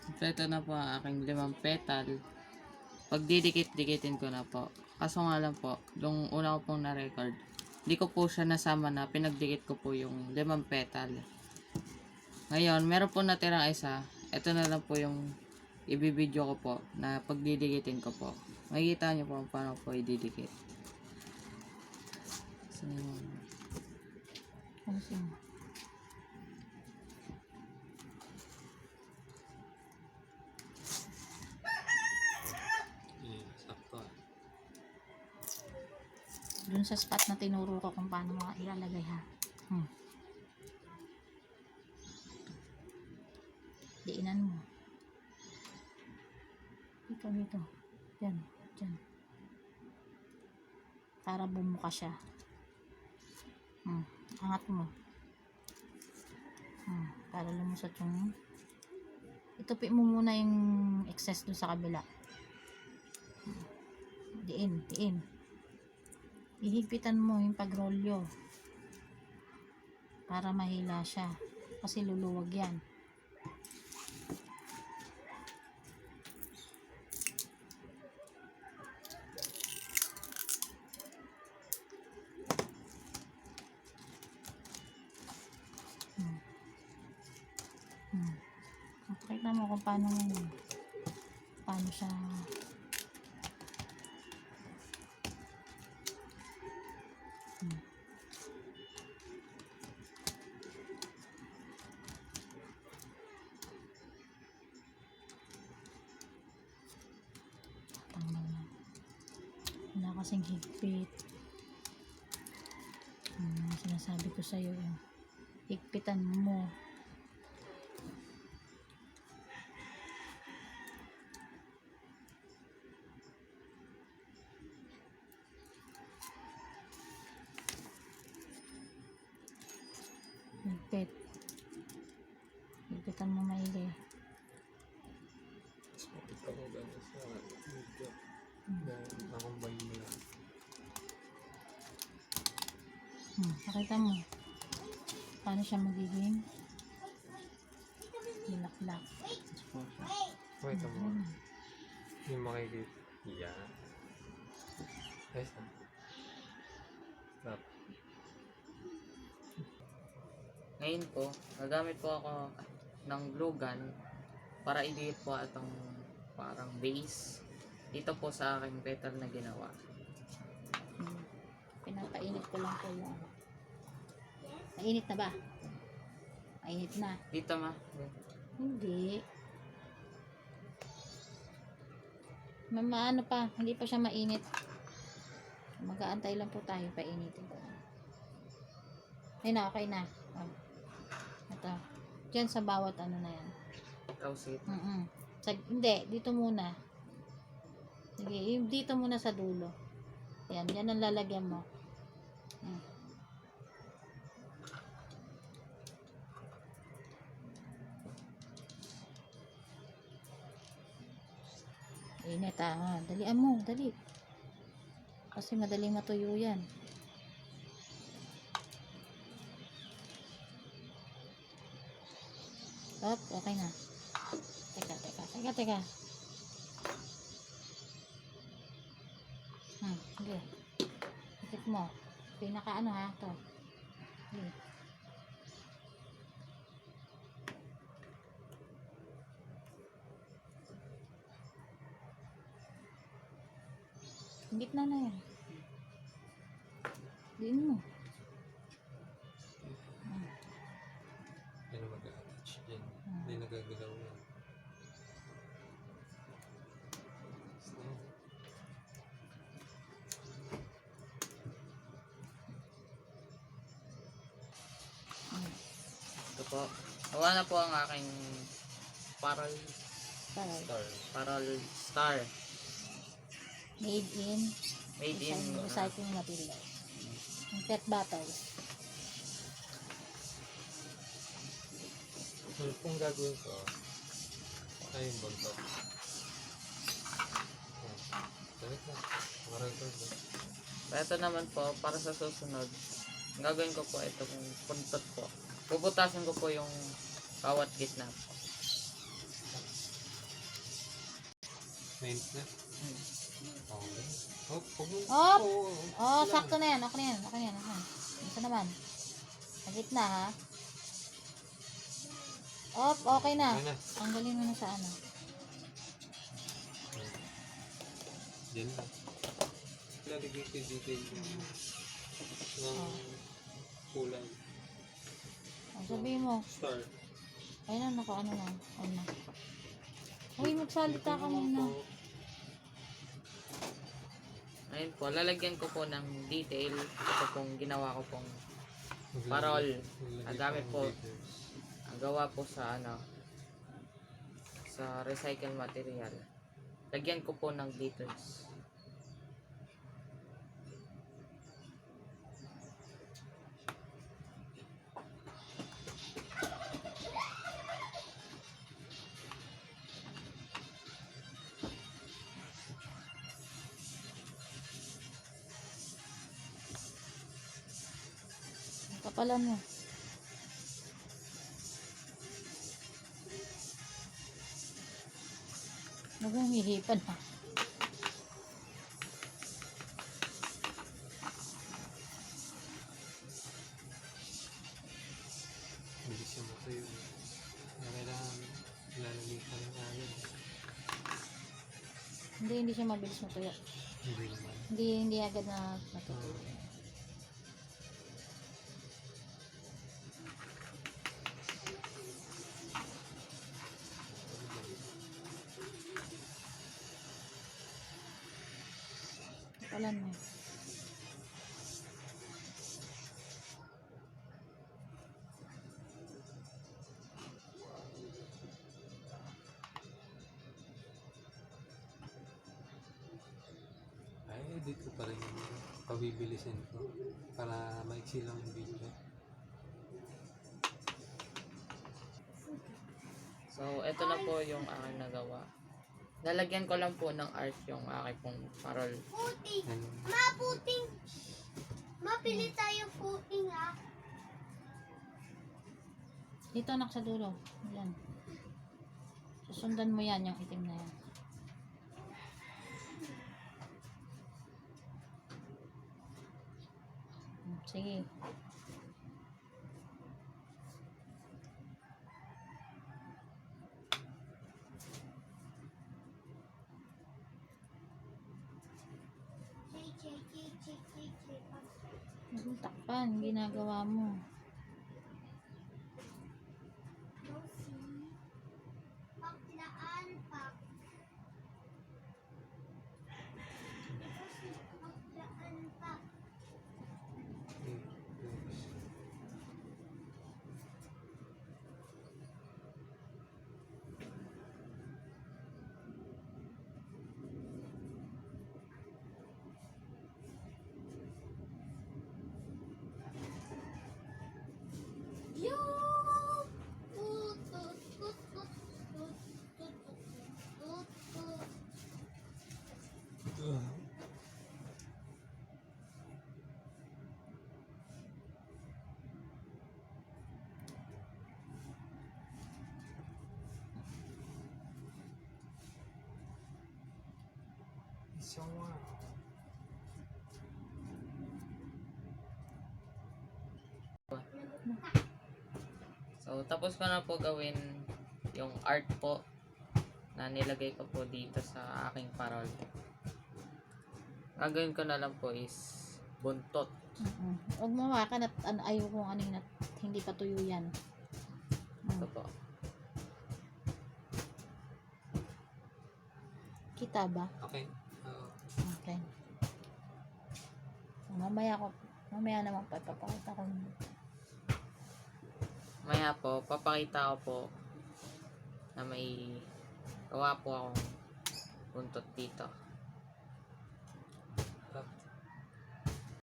Ito na po ang aking 5 petal. Pag didikit-dikitin ko na po. Kaso nga lang po, yung una ko pong na-record, hindi ko po siya nasama na pinagdikit ko po yung 5 petal. Ngayon, meron po natirang isa. Ito na lang po yung ibibidyo ko po na pagdidikitin ko po. Makikita nyo po paano po ididikit. So, sakto. Dun sa spot na tinuro ko kung paano mga ilalagay ha. Diinan mo. Dito. Diyan. Para bumuka siya. Angat mo. Para lumusot yung... Itupi mo muna yung excess doon sa kabila. Diin. Ihigpitan mo yung pagrolyo. Para mahila siya. Kasi luluwag yan. Pakita mo kung paano siya wala kasing higpit. Sinasabi ko sa'yo, higpitan mo. Higpitan mo maili. Mas makita ko gano'n sa video na nakumbay mo lang. Pakita mo paano siya magiging hilak-lak. Pakita mo. Yung makikita. Yan. Ayos na. Stop. ngayon po, nagamit po ako ng glue gun para idikit po itong parang base dito po sa aking petal na ginawa. Pinapainit ko lang po yung mainit na ba? Mainit na. Dito ma. Hindi. Maano pa, hindi pa siya mainit. Mag-aantay lang po tayo painitin ko. Ayun na, okay na. Ito. Diyan sa bawat ano na yan. Kausit. Hindi, dito muna. Sige, dito muna sa dulo. Ayan, yan ang lalagyan mo. Init dalian mo, dali. Kasi madaling matuyo yan. Stop, okay na. Teka. Sige. Ikit mo. Pinaka to. Sige. Ang gitna na yan. Diin mo. Ano mag-attach dyan. Hindi nagagalaw yan. Ito po. Nawa na po ang aking Paral Star. Made in recycling material. Yung PET bottle. So, kung gagawin ko, ay yung buntot. Balik na. Makarecord na. Ito naman po, para sa susunod, gagawin ko po itong puntot po. Puputasin ko po yung bawat gitna po. Main na. Okay. Oh, pag mo. Op! Oo, Oh, lang. sakto na yan. Okay na yan. Okay na yan. Okay. Isa naman. Sa gitna, ha? Op, okay na. Okay na. Tanggalin mo na sa ano. Diyan lang. Lalagay ko yung detail ng kulay. Sabihin mo. Star. Ayun na, naka-ano na. Ayun na. Uy, magsalita ka muna. Ayun po, lalagyan ko po ng detail. Ito pong ginawa ko pong parol. Ang gamit po. Ang gawa po sa ano, sa recycle material. Lagyan ko po ng details. Kapalan mo. Huwag mong hihipan, ha? Bilis yung matuyo. Kaya kailangan lalagay ka ng agad. Hindi siya mabilis matuyo. Hindi naman. Hindi agad na matutuyo. Kapalan mo. Ay, edit ko pa rin yung pabibilisin ko para maiksi lang yung video. So, ito na po yung aking nagawa. Lalagyan ko lang po ng art yung aking pong parol. Puting. Yan. Maputing. Mapili tayo puting ha. Dito, anak, sa dulo. Yan. Susundan mo yan, yung itim na yan. Sige. Huwag mo takpan, ginagawa mo. Paklaan pak. Paklaan pak. Yung tut tut tut tut tut tut tut tut. Isang one. So, tapos ko na po gawin yung art po na nilagay ko po dito sa aking parol. Gagawin ko na lang po is buntot. Huwag mo hawakan at ayaw kung ano yun at hindi pa tuyo yan. Ito po. Kita ba? Okay. Oo. Okay. So, mamaya naman papakita ko. Maya po, papakita ko po na may gawa po akong buntot dito.